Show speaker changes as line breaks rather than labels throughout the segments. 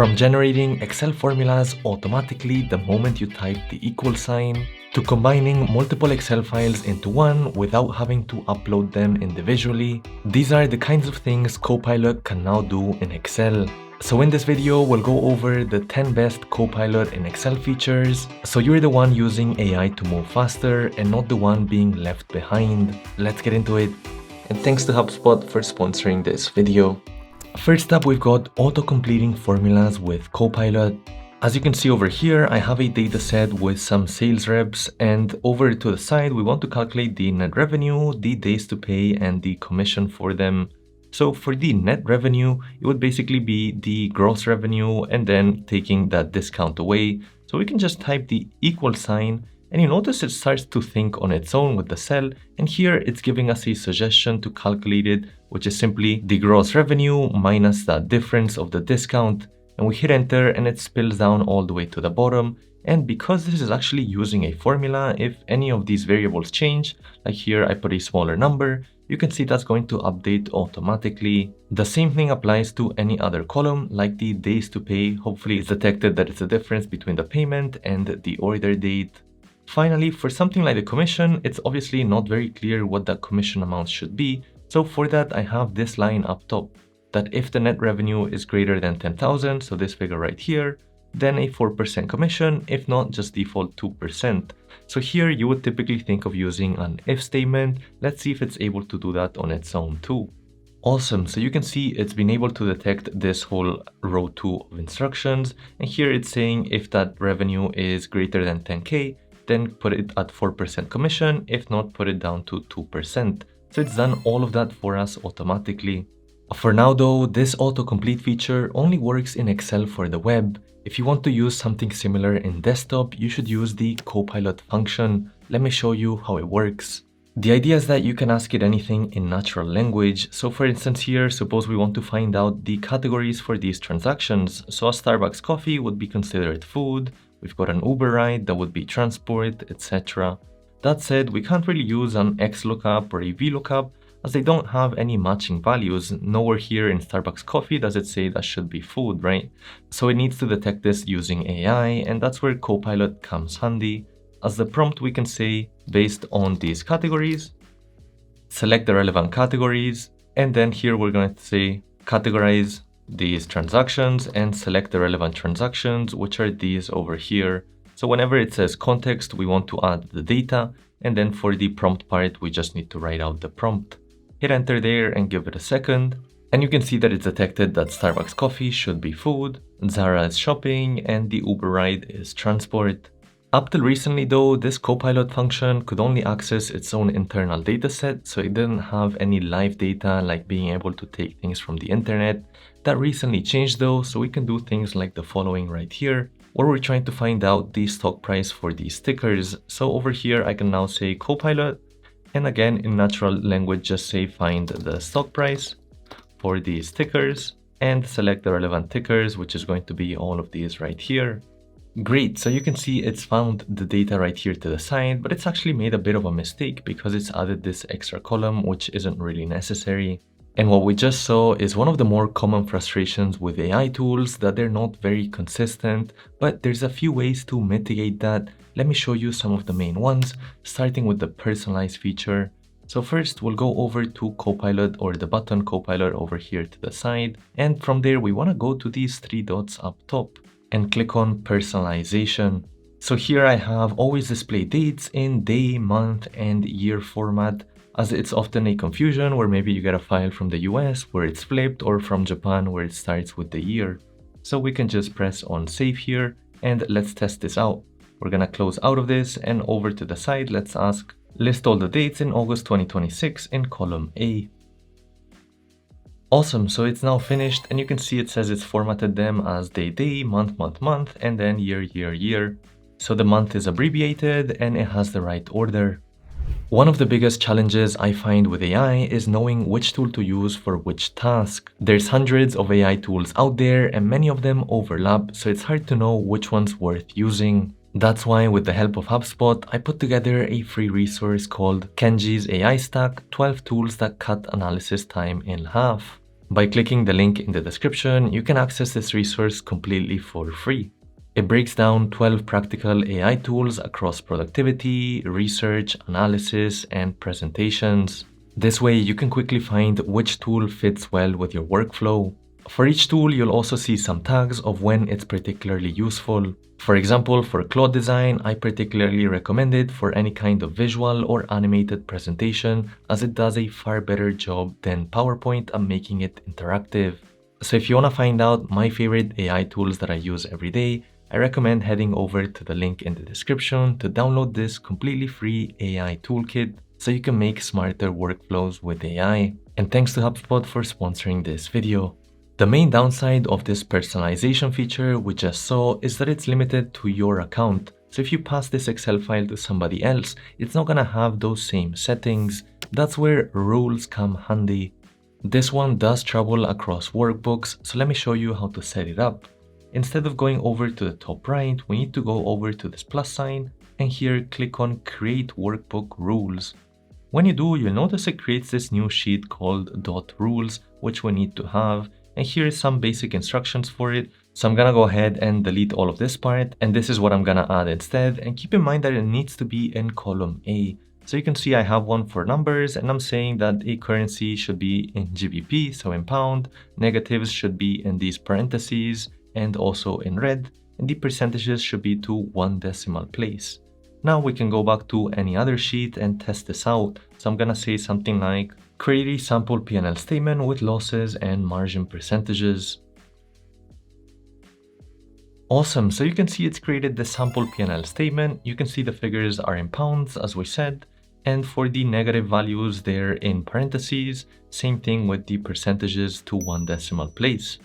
From generating Excel formulas automatically the moment you type the equal sign, to combining multiple Excel files into one without having to upload them individually, these are the kinds of things Copilot can now do in Excel. So in this video, we'll go over the 10 best Copilot in Excel features, so you're the one using AI to move faster and not the one being left behind. Let's get into it. And thanks to HubSpot for sponsoring this video. First up, we've got auto-completing formulas with Copilot. As you can see over here, I have a data set with some sales reps, and over to the side, we want to calculate the net revenue, the days to pay, and the commission for them. So for the net revenue, it would basically be the gross revenue and then taking that discount away. So we can just type the equal sign, and you notice it starts to think on its own with the cell, and here it's giving us a suggestion to calculate it, which is simply the gross revenue minus that difference of the discount. And we hit enter and it spills down all the way to the bottom. And because this is actually using a formula, if any of these variables change, like here I put a smaller number, you can see that's going to update automatically. The same thing applies to any other column, like the days to pay. Hopefully it's detected that it's a difference between the payment and the order date. Finally, for something like the commission, it's obviously not very clear what that commission amount should be. So for that, I have this line up top, that if the net revenue is greater than 10,000, so this figure right here, then a 4% commission, if not, just default 2%. So here you would typically think of using an if statement. Let's see if it's able to do that on its own too. Awesome, so you can see it's been able to detect this whole row 2 of instructions, and here it's saying if that revenue is greater than 10K, then put it at 4% commission, if not, put it down to 2%. So it's done all of that for us automatically. For now though, this autocomplete feature only works in Excel for the web. If you want to use something similar in desktop, you should use the Copilot function. Let me show you how it works. The idea is that you can ask it anything in natural language. So for instance here, suppose we want to find out the categories for these transactions. So a Starbucks coffee would be considered food. We've got an Uber ride, that would be transport, etc. That said, we can't really use an XLOOKUP or a VLOOKUP as they don't have any matching values. Nowhere here in Starbucks coffee does it say that should be food, right? So it needs to detect this using AI, and that's where Copilot comes handy. As the prompt, we can say, based on these categories, select the relevant categories, and then here we're going to say, categorize these transactions and select the relevant transactions, which are these over here. So whenever it says context, we want to add the data, and then for the prompt part, we just need to write out the prompt. Hit enter there and give it a second, and you can see that it's detected that Starbucks coffee should be food, Zara is shopping, and the Uber ride is transport. Up till recently though, this Copilot function could only access its own internal dataset, so it didn't have any live data like being able to take things from the internet. That recently changed though, so we can do things like the following right here, where we're trying to find out the stock price for these stickers. So over here, I can now say Copilot, and again, in natural language, just say find the stock price for these stickers and select the relevant tickers, which is going to be all of these right here. Great, so you can see it's found the data right here to the side, but it's actually made a bit of a mistake because it's added this extra column, which isn't really necessary. And what we just saw is one of the more common frustrations with AI tools, that they're not very consistent, but there's a few ways to mitigate that. Let me show you some of the main ones, starting with the personalize feature. So first we'll go over to Copilot, or the button Copilot over here to the side. And from there, we want to go to these 3 dots up top and click on personalization. So here I have always display dates in day, month, and year format, as it's often a confusion where maybe you get a file from the US where it's flipped, or from Japan where it starts with the year. So we can just press on save here, and let's test this out. We're gonna close out of this, and over to the side, let's ask, list all the dates in August 2026 in column A. Awesome, so it's now finished, and you can see it says it's formatted them as day, month, month, and then year. So the month is abbreviated and it has the right order. One of the biggest challenges I find with AI is knowing which tool to use for which task. There's hundreds of AI tools out there and many of them overlap, so it's hard to know which one's worth using. That's why, with the help of HubSpot, I put together a free resource called Kenji's AI Stack, 12 tools that cut analysis time in half. By clicking the link in the description, you can access this resource completely for free. It breaks down 12 practical AI tools across productivity, research, analysis, and presentations. This way, you can quickly find which tool fits well with your workflow. For each tool, you'll also see some tags of when it's particularly useful. For example, for Claude Design, I particularly recommend it for any kind of visual or animated presentation, as it does a far better job than PowerPoint at making it interactive. So if you want to find out my favorite AI tools that I use every day, I recommend heading over to the link in the description to download this completely free AI toolkit so you can make smarter workflows with AI. And thanks to HubSpot for sponsoring this video. The main downside of this personalization feature we just saw is that it's limited to your account. So if you pass this Excel file to somebody else, it's not gonna have those same settings. That's where rules come handy. This one does travel across workbooks, so let me show you how to set it up. Instead of going over to the top right, we need to go over to this plus sign and here click on Create Workbook Rules. When you do, you'll notice it creates this new sheet called .rules, which we need to have. And here is some basic instructions for it. So I'm gonna go ahead and delete all of this part. And this is what I'm gonna add instead. And keep in mind that it needs to be in column A. So you can see I have one for numbers and I'm saying that a currency should be in GBP, so in pound. Negatives should be in these parentheses and also in red. And the percentages should be to 1 decimal place. Now we can go back to any other sheet and test this out. So I'm gonna say something like, create a sample P&L statement with losses and margin percentages. Awesome, so you can see it's created the sample P&L statement. You can see the figures are in pounds, as we said. And for the negative values, they're in parentheses. Same thing with the percentages to 1 decimal place.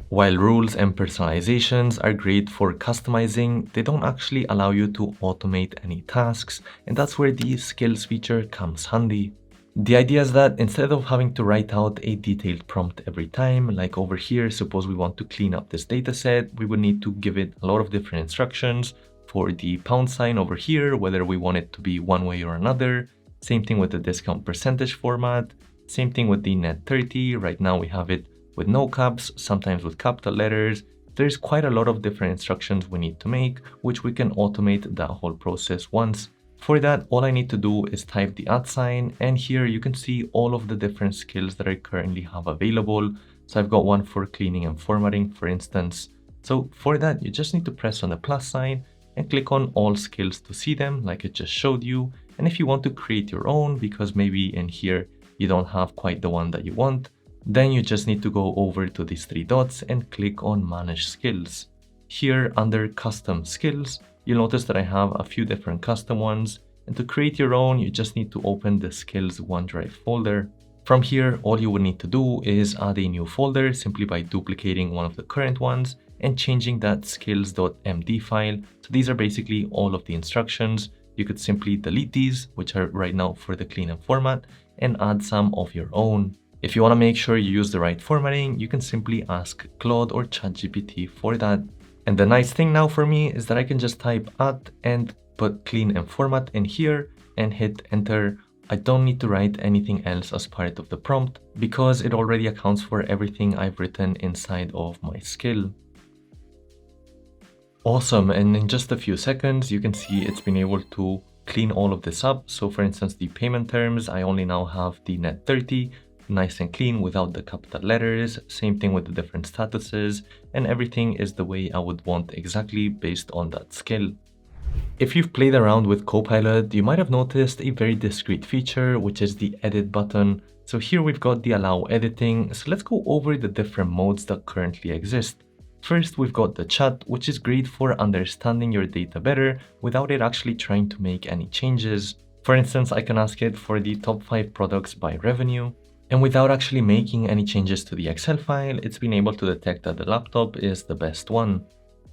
While rules and personalizations are great for customizing, they don't actually allow you to automate any tasks, and that's where the skills feature comes handy. The idea is that instead of having to write out a detailed prompt every time, like over here, suppose we want to clean up this data set, we would need to give it a lot of different instructions for the pound sign over here, whether we want it to be one way or another. Same thing with the discount percentage format. Same thing with the net 30. Right now we have it with no caps, sometimes with capital letters. There's quite a lot of different instructions we need to make, which we can automate that whole process once. For that, all I need to do is type the @ and here you can see all of the different skills that I currently have available. So I've got one for cleaning and formatting, for instance. So for that, you just need to press on the plus sign and click on all skills to see them like it just showed you. And if you want to create your own, because maybe in here you don't have quite the one that you want, then you just need to go over to these 3 dots and click on Manage Skills. Here under Custom Skills, you'll notice that I have a few different custom ones. And to create your own, you just need to open the Skills OneDrive folder. From here, all you would need to do is add a new folder simply by duplicating one of the current ones and changing that skills.md file. So these are basically all of the instructions. You could simply delete these, which are right now for the clean and format, and add some of your own. If you want to make sure you use the right formatting, you can simply ask Claude or ChatGPT for that. And the nice thing now for me is that I can just type @ and put clean and format in here and hit enter. I don't need to write anything else as part of the prompt because it already accounts for everything I've written inside of my skill. Awesome, and in just a few seconds, you can see it's been able to clean all of this up. So for instance, the payment terms, I only now have the net 30, nice and clean without the capital letters. Same thing with the different statuses, and everything is the way I would want exactly based on that skill. If you've played around with Copilot, you might have noticed a very discreet feature, which is the edit button. So here we've got the allow editing. So let's go over the different modes that currently exist. First, we've got the chat, which is great for understanding your data better without it actually trying to make any changes. For instance, I can ask it for the top 5 products by revenue. And without actually making any changes to the Excel file, it's been able to detect that the laptop is the best one.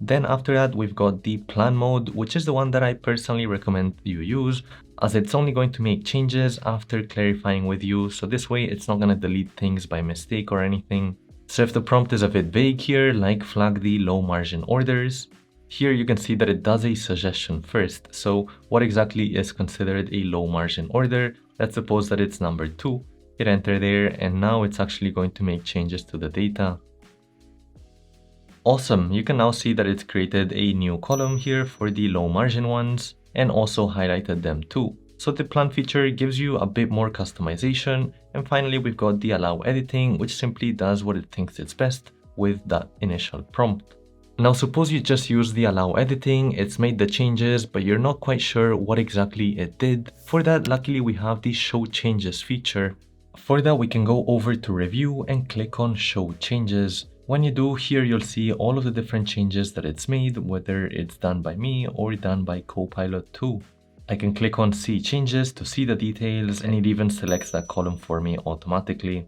Then after that, we've got the plan mode, which is the one that I personally recommend you use, as it's only going to make changes after clarifying with you. So this way, it's not going to delete things by mistake or anything. So if the prompt is a bit vague here, like flag the low margin orders, here you can see that it does a suggestion first. So what exactly is considered a low margin order? Let's suppose that it's number 2. Hit enter there, and now it's actually going to make changes to the data. Awesome, you can now see that it's created a new column here for the low margin ones and also highlighted them too. So the plan feature gives you a bit more customization. And finally, we've got the allow editing, which simply does what it thinks it's best with that initial prompt. Now, suppose you just use the allow editing, it's made the changes, but you're not quite sure what exactly it did. For that, luckily, we have the show changes feature. For that, we can go over to review and click on show changes. When you do, here you'll see all of the different changes that it's made, whether it's done by me or done by Copilot too. I can click on see changes to see the details, and it even selects that column for me automatically.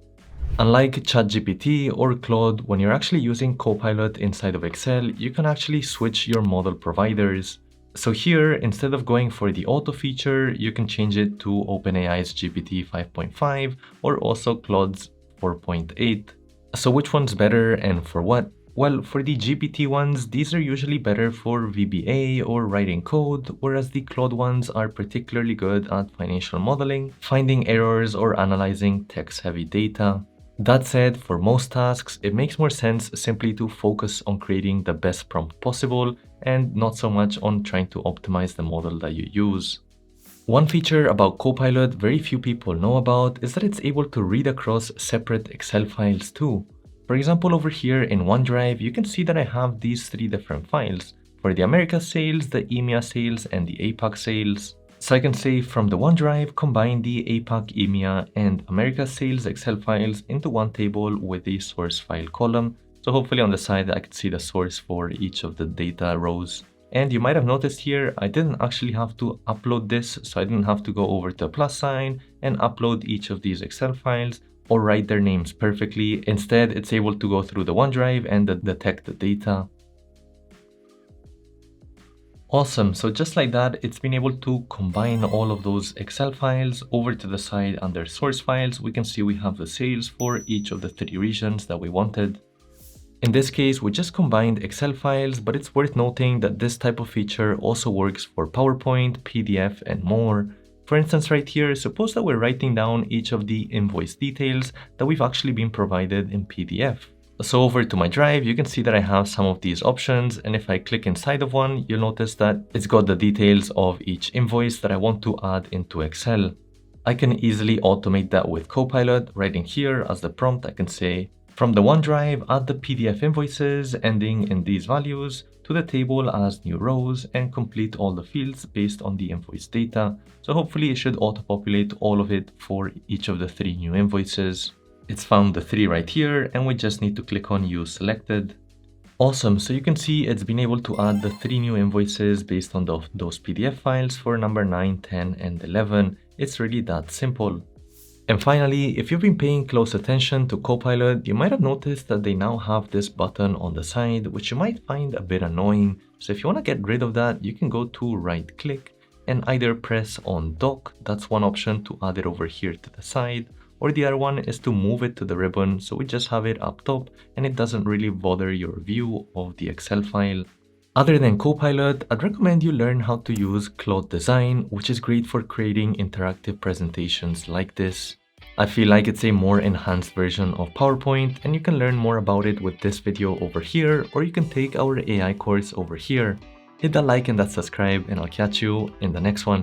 Unlike ChatGPT or Claude, when you're actually using Copilot inside of Excel, you can actually switch your model providers. So here, instead of going for the auto feature, you can change it to OpenAI's GPT 5.5 or also Claude's 4.8. So which one's better and for what? Well, for the GPT ones, these are usually better for VBA or writing code, whereas the Claude ones are particularly good at financial modeling, finding errors, or analyzing text-heavy data. That said, for most tasks, it makes more sense simply to focus on creating the best prompt possible and not so much on trying to optimize the model that you use. One feature about Copilot very few people know about is that it's able to read across separate Excel files too. For example, over here in OneDrive, you can see that I have these three different files for the Americas sales, the EMEA sales, and the APAC sales. So I can say from the OneDrive, combine the APAC, EMEA, and Americas sales Excel files into one table with the source file column. So hopefully on the side, I can see the source for each of the data rows. And you might have noticed here, I didn't actually have to upload this, so I didn't have to go over to a plus sign and upload each of these Excel files or write their names perfectly. Instead, it's able to go through the OneDrive and detect the data. Awesome, so just like that, it's been able to combine all of those Excel files over to the side under source files. We can see we have the sales for each of the three regions that we wanted. In this case, we just combined Excel files, but it's worth noting that this type of feature also works for PowerPoint, PDF, and more. For instance, right here, suppose that we're writing down each of the invoice details that we've actually been provided in PDF. So over to my drive, you can see that I have some of these options, and if I click inside of one, you'll notice that it's got the details of each invoice that I want to add into Excel. I can easily automate that with Copilot. Right in here as the prompt, I can say, from the OneDrive, add the PDF invoices ending in these values to the table as new rows and complete all the fields based on the invoice data. So hopefully it should auto-populate all of it for each of the three new invoices. It's found the three right here, and we just need to click on use selected. Awesome, so you can see it's been able to add the three new invoices based on those PDF files for number 9, 10, and 11. It's really that simple. And finally, if you've been paying close attention to Copilot, you might have noticed that they now have this button on the side, which you might find a bit annoying. So if you want to get rid of that, you can go to right click and either press on dock, that's one option to add it over here to the side, or the other one is to move it to the ribbon, so we just have it up top and it doesn't really bother your view of the Excel file. Other than Copilot, I'd recommend you learn how to use Claude Design, which is great for creating interactive presentations like this. I feel like it's a more enhanced version of PowerPoint, and you can learn more about it with this video over here, or you can take our AI course over here. Hit that like and that subscribe, and I'll catch you in the next one.